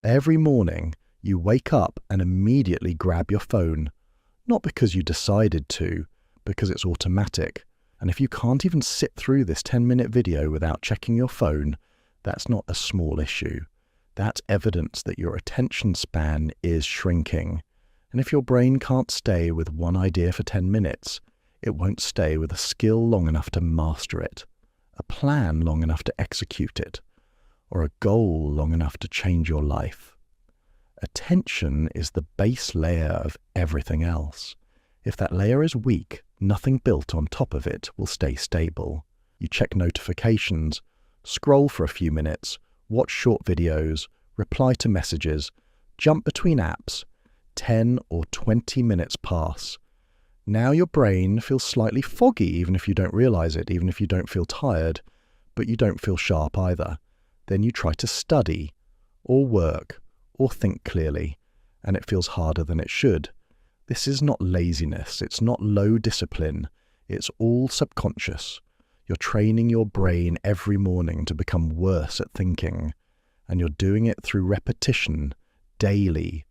Every morning, you wake up and immediately grab your phone, not because you decided to, because it's automatic. And if you can't even sit through this 10-minute video without checking your phone, that's not a small issue. That's evidence that your attention span is shrinking. And if your brain can't stay with one idea for 10 minutes, it won't stay with a skill long enough to master it, a plan long enough to execute it, or a goal long enough to change your life. Attention is the base layer of everything else. If that layer is weak, nothing built on top of it will stay stable. You check notifications, scroll for a few minutes, watch short videos, reply to messages, jump between apps. 10 or 20 minutes pass. Now your brain feels slightly foggy, even if you don't realize it, even if you don't feel tired, but you don't feel sharp either. Then you try to study, or work, or think clearly, and it feels harder than it should. This is not laziness, it's not low discipline, it's all subconscious. You're training your brain every morning to become worse at thinking, and you're doing it through repetition, daily,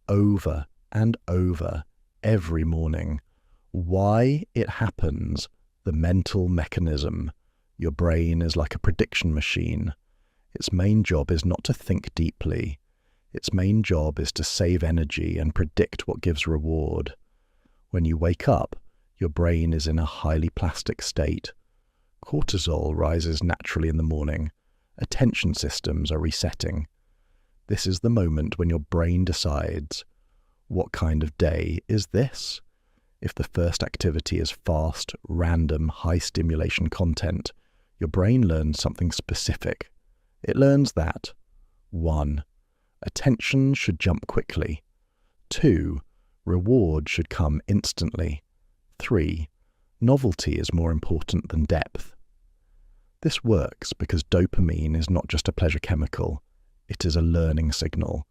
over and over, every morning. Why it happens, the mental mechanism. Your brain is like a prediction machine. Its main job is not to think deeply. Its main job is to save energy and predict what gives reward. When you wake up, your brain is in a highly plastic state. Cortisol rises naturally in the morning. Attention systems are resetting. This is the moment when your brain decides, what kind of day is this? If the first activity is fast, random, high-stimulation content, your brain learns something specific. It learns that 1. Attention should jump quickly. 2. Reward should come instantly. 3. Novelty is more important than depth. This works because dopamine is not just a pleasure chemical, it is a learning signal.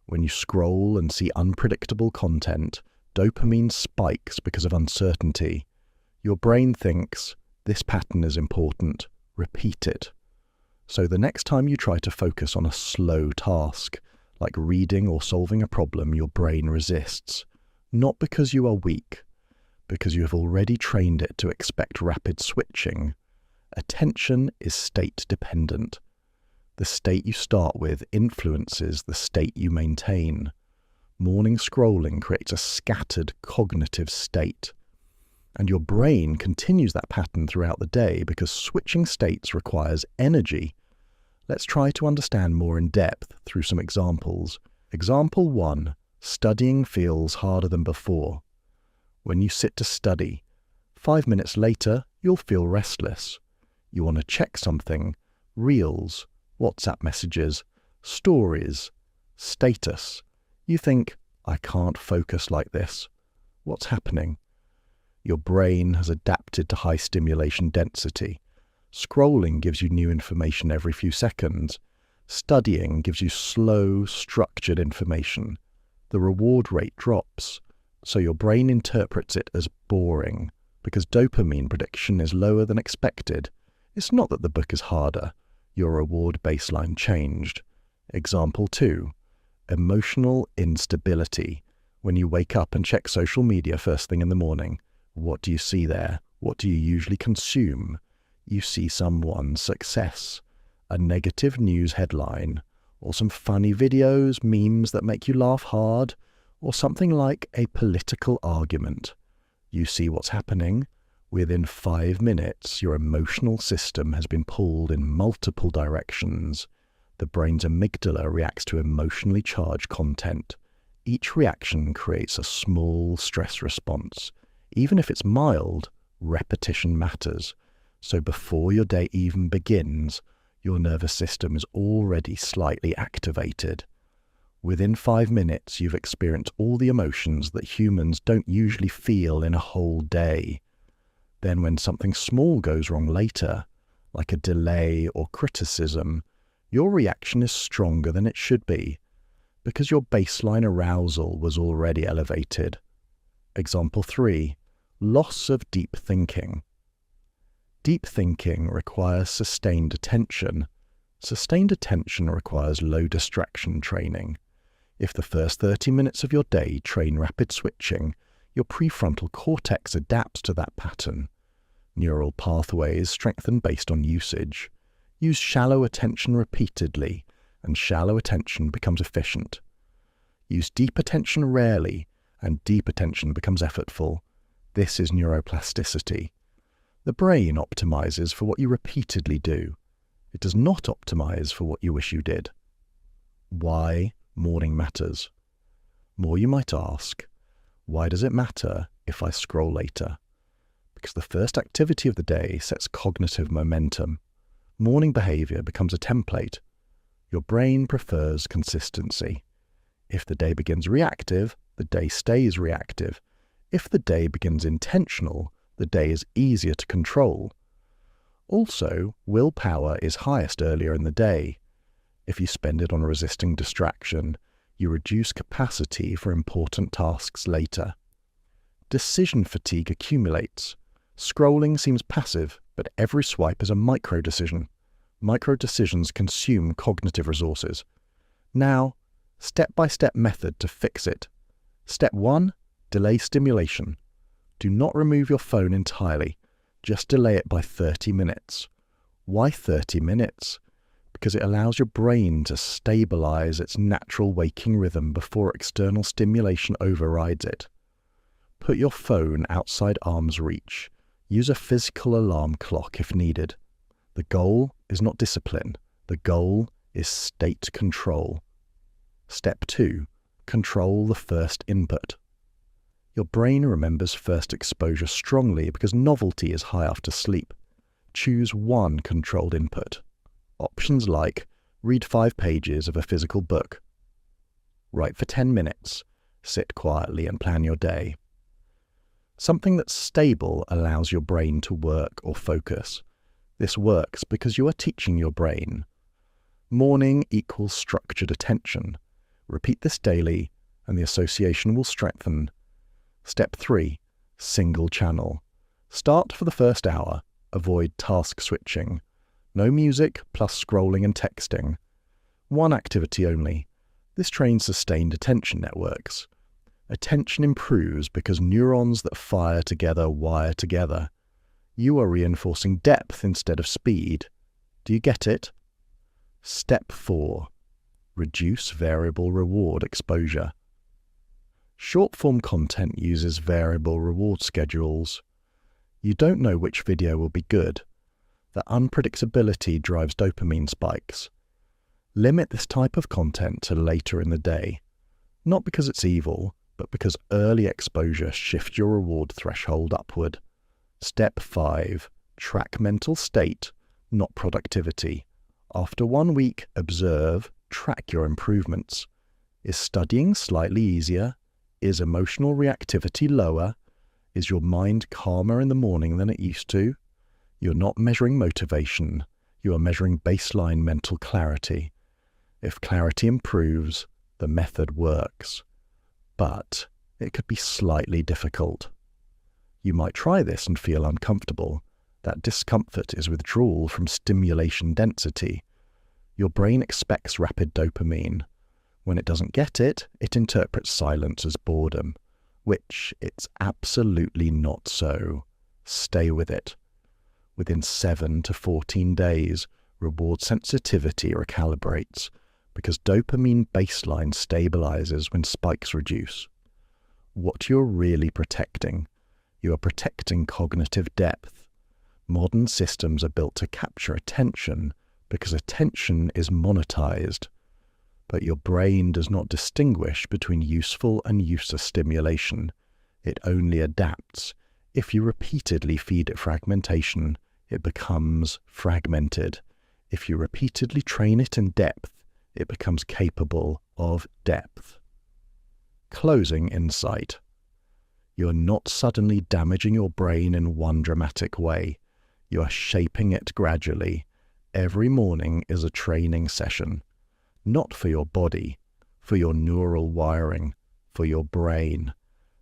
When you scroll and see unpredictable content, dopamine spikes because of uncertainty. Your brain thinks, this pattern is important, repeat it. So the next time you try to focus on a slow task, like reading or solving a problem, your brain resists. Not because you are weak, because you have already trained it to expect rapid switching. Attention is state dependent. The state you start with influences the state you maintain. Morning scrolling creates a scattered cognitive state. And your brain continues that pattern throughout the day because switching states requires energy. Let's try to understand more in depth through some examples. Example 1. Studying feels harder than before. When you sit to study, 5 minutes later, you'll feel restless. You want to check something, reels, WhatsApp messages, stories, status. You think, I can't focus like this. What's happening? Your brain has adapted to high stimulation density. Scrolling gives you new information every few seconds. Studying gives you slow, structured information. The reward rate drops, so your brain interprets it as boring because dopamine prediction is lower than expected. It's not that the book is harder. Your reward baseline changed. Example 2. Emotional instability. When you wake up and check social media first thing in the morning, what do you see there? What do you usually consume? You see someone's success, a negative news headline, or some funny videos, memes that make you laugh hard, or something like a political argument. You see what's happening. Within 5 minutes, your emotional system has been pulled in multiple directions. The brain's amygdala reacts to emotionally charged content. Each reaction creates a small stress response. Even if it's mild, repetition matters. So before your day even begins, your nervous system is already slightly activated. Within 5 minutes, you've experienced all the emotions that humans don't usually feel in a whole day. Then when something small goes wrong later, like a delay or criticism, your reaction is stronger than it should be, because your baseline arousal was already elevated. Example 3. Loss of deep thinking. Deep thinking requires sustained attention. Sustained attention requires low distraction training. If the first 30 minutes of your day train rapid switching, your prefrontal cortex adapts to that pattern. Neural pathways strengthen based on usage. Use shallow attention repeatedly, and shallow attention becomes efficient. Use deep attention rarely, and deep attention becomes effortful. This is neuroplasticity. The brain optimizes for what you repeatedly do. It does not optimize for what you wish you did. Why morning matters? More you might ask, why does it matter if I scroll later? Because the first activity of the day sets cognitive momentum. Morning behavior becomes a template. Your brain prefers consistency. If the day begins reactive, the day stays reactive. If the day begins intentional, the day is easier to control. Also, willpower is highest earlier in the day. If you spend it on resisting distraction, you reduce capacity for important tasks later. Decision fatigue accumulates. Scrolling seems passive, but every swipe is a micro-decision. Micro-decisions consume cognitive resources. Now, step-by-step method to fix it. Step 1. Delay stimulation. Do not remove your phone entirely. Just delay it by 30 minutes. Why 30 minutes? Because it allows your brain to stabilize its natural waking rhythm before external stimulation overrides it. Put your phone outside arm's reach. Use a physical alarm clock if needed. The goal is not discipline. The goal is state control. Step 2. Control the first input. Your brain remembers first exposure strongly because novelty is high after sleep. Choose one controlled input. Options like read 5 pages of a physical book, write for 10 minutes, sit quietly and plan your day. Something that's stable allows your brain to work or focus. This works because you are teaching your brain. Morning equals structured attention. Repeat this daily and the association will strengthen. Step 3. Single channel. Start for the first hour. Avoid task switching. No music plus scrolling and texting. One activity only. This trains sustained attention networks. Attention improves because neurons that fire together wire together. You are reinforcing depth instead of speed. Do you get it? Step 4. Reduce variable reward exposure. Short-form content uses variable reward schedules. You don't know which video will be good. The unpredictability drives dopamine spikes. Limit this type of content to later in the day. Not because it's evil, but because early exposure shifts your reward threshold upward. Step 5. Track mental state, not productivity. After 1 week, observe, track your improvements. Is studying slightly easier? Is emotional reactivity lower? Is your mind calmer in the morning than it used to? You're not measuring motivation. You are measuring baseline mental clarity. If clarity improves, the method works. But it could be slightly difficult. You might try this and feel uncomfortable. That discomfort is withdrawal from stimulation density. Your brain expects rapid dopamine. When it doesn't get it, it interprets silence as boredom, which it's absolutely not so. Stay with it. Within 7 to 14 days, reward sensitivity recalibrates because dopamine baseline stabilizes when spikes reduce. What you're really protecting, you are protecting cognitive depth. Modern systems are built to capture attention because attention is monetized. But your brain does not distinguish between useful and useless stimulation. It only adapts. If you repeatedly feed it fragmentation, it becomes fragmented. If you repeatedly train it in depth, it becomes capable of depth. Closing insight. You are not suddenly damaging your brain in one dramatic way. You are shaping it gradually. Every morning is a training session. Not for your body, for your neural wiring, for your brain.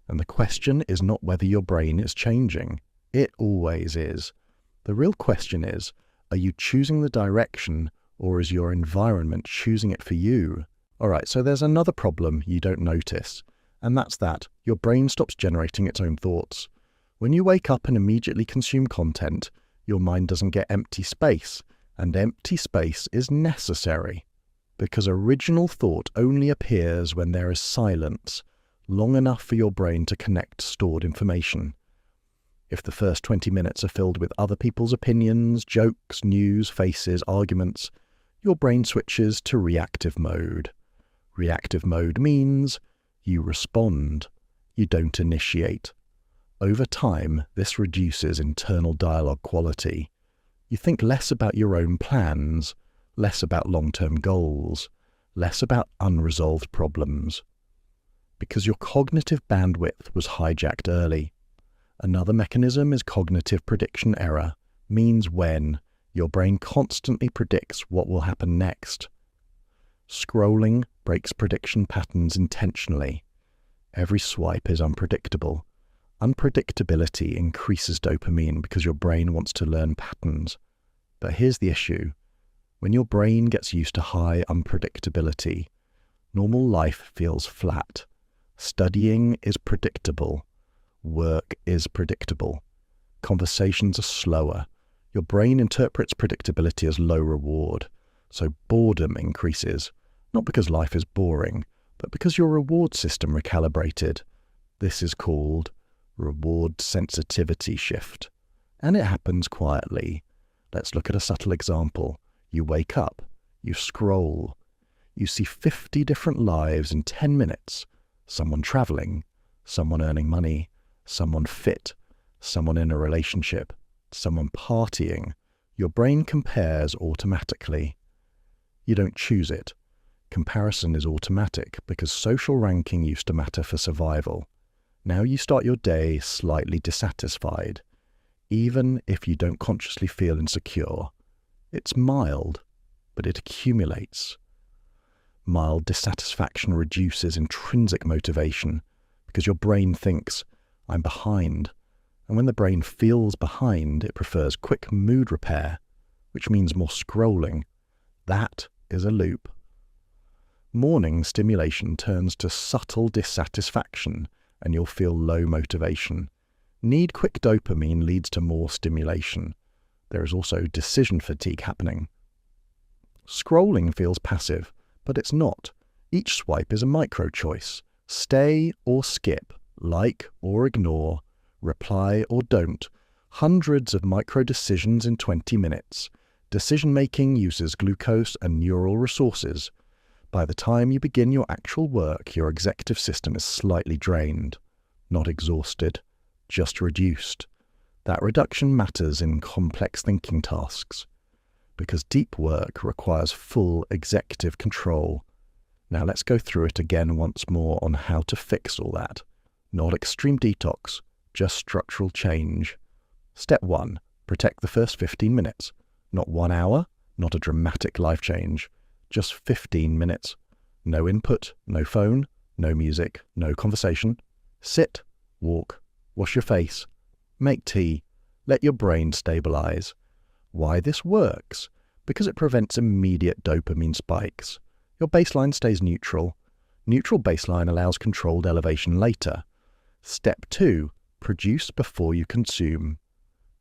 And the question is not whether your brain is changing. It always is. The real question is, are you choosing the direction Or is your environment choosing it for you? Alright, so there's another problem you don't notice, and that's that your brain stops generating its own thoughts. When you wake up and immediately consume content, your mind doesn't get empty space, and empty space is necessary. Because original thought only appears when there is silence, long enough for your brain to connect stored information. If the first 20 minutes are filled with other people's opinions, jokes, news, faces, arguments, your brain switches to reactive mode. Reactive mode means you respond, you don't initiate. Over time, this reduces internal dialogue quality. You think less about your own plans, less about long-term goals, less about unresolved problems. Because your cognitive bandwidth was hijacked early. Another mechanism is cognitive prediction error, means when your brain constantly predicts what will happen next. Scrolling breaks prediction patterns intentionally. Every swipe is unpredictable. Unpredictability increases dopamine because your brain wants to learn patterns. But here's the issue. When your brain gets used to high unpredictability, normal life feels flat. Studying is predictable. Work is predictable. Conversations are slower. Your brain interprets predictability as low reward, so boredom increases, not because life is boring, but because your reward system recalibrated. This is called reward sensitivity shift, and it happens quietly. Let's look at a subtle example. You wake up, you scroll, you see 50 different lives in 10 minutes. Someone traveling, someone earning money, someone fit, someone in a relationship, someone partying. Your brain compares automatically. You don't choose it. Comparison is automatic because social ranking used to matter for survival. Now you start your day slightly dissatisfied, even if you don't consciously feel insecure. It's mild, but it accumulates. Mild dissatisfaction reduces intrinsic motivation because your brain thinks, I'm behind. And when the brain feels behind, it prefers quick mood repair, which means more scrolling. That is a loop. Morning stimulation turns to subtle dissatisfaction, and you'll feel low motivation. Need quick dopamine leads to more stimulation. There is also decision fatigue happening. Scrolling feels passive, but it's not. Each swipe is a micro-choice. Stay or skip, like or ignore, reply or don't. Hundreds of micro-decisions in 20 minutes. Decision-making uses glucose and neural resources. By the time you begin your actual work, your executive system is slightly drained. Not exhausted, just reduced. That reduction matters in complex thinking tasks, because deep work requires full executive control. Now let's go through it again once more on how to fix all that. Not extreme detox, just structural change. Step 1. Protect the first 15 minutes. Not 1 hour, not a dramatic life change. Just 15 minutes. No input, no phone, no music, no conversation. Sit, walk, wash your face, make tea, let your brain stabilize. Why this works? Because it prevents immediate dopamine spikes. Your baseline stays neutral. Neutral baseline allows controlled elevation later. Step 2. Produce before you consume.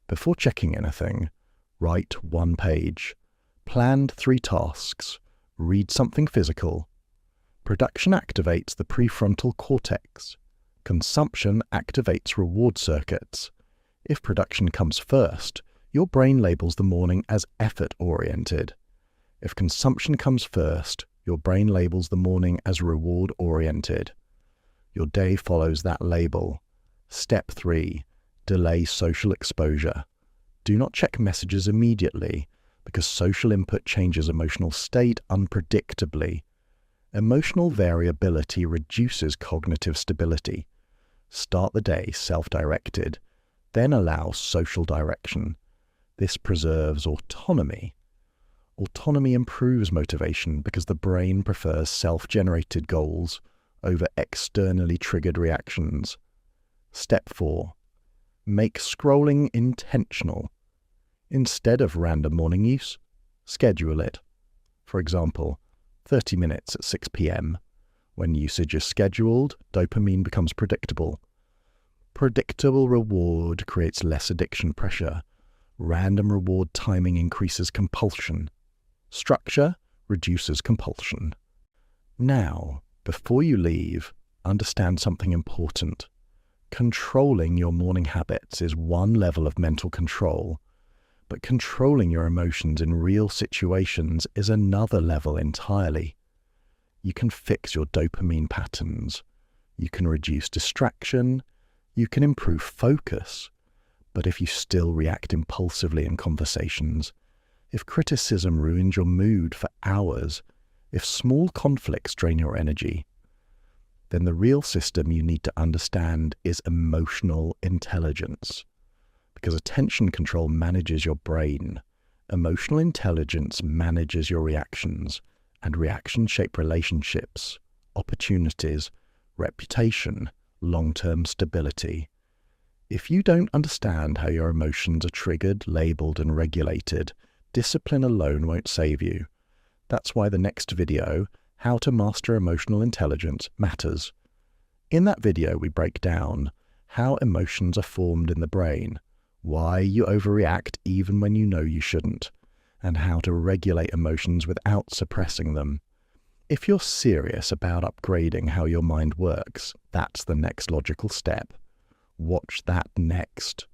Before checking anything, write 1 page. Planned 3 tasks. Read something physical. Production activates the prefrontal cortex. Consumption activates reward circuits. If production comes first, your brain labels the morning as effort-oriented. If consumption comes first, your brain labels the morning as reward-oriented. Your day follows that label. Step 3. Delay social exposure. Do not check messages immediately, because social input changes emotional state unpredictably. Emotional variability reduces cognitive stability. Start the day self-directed, then allow social direction. This preserves autonomy. Autonomy improves motivation because the brain prefers self-generated goals over externally triggered reactions. Step 4. Make scrolling intentional. Instead of random morning use, schedule it. For example, 30 minutes at 6 p.m. When usage is scheduled, dopamine becomes predictable. Predictable reward creates less addiction pressure. Random reward timing increases compulsion. Structure reduces compulsion. Now, before you leave, understand something important. Controlling your morning habits is one level of mental control, but controlling your emotions in real situations is another level entirely. You can fix your dopamine patterns. You can reduce distraction. You can improve focus. But if you still react impulsively in conversations, if criticism ruins your mood for hours, if small conflicts drain your energy, then the real system you need to understand is emotional intelligence. Because attention control manages your brain, emotional intelligence manages your reactions, and reactions shape relationships, opportunities, reputation, long-term stability. If you don't understand how your emotions are triggered, labeled, and regulated, discipline alone won't save you. That's why the next video, How to Master Emotional Intelligence, matters. In that video, we break down how emotions are formed in the brain, why you overreact even when you know you shouldn't, and how to regulate emotions without suppressing them. If you're serious about upgrading how your mind works, that's the next logical step. Watch that next.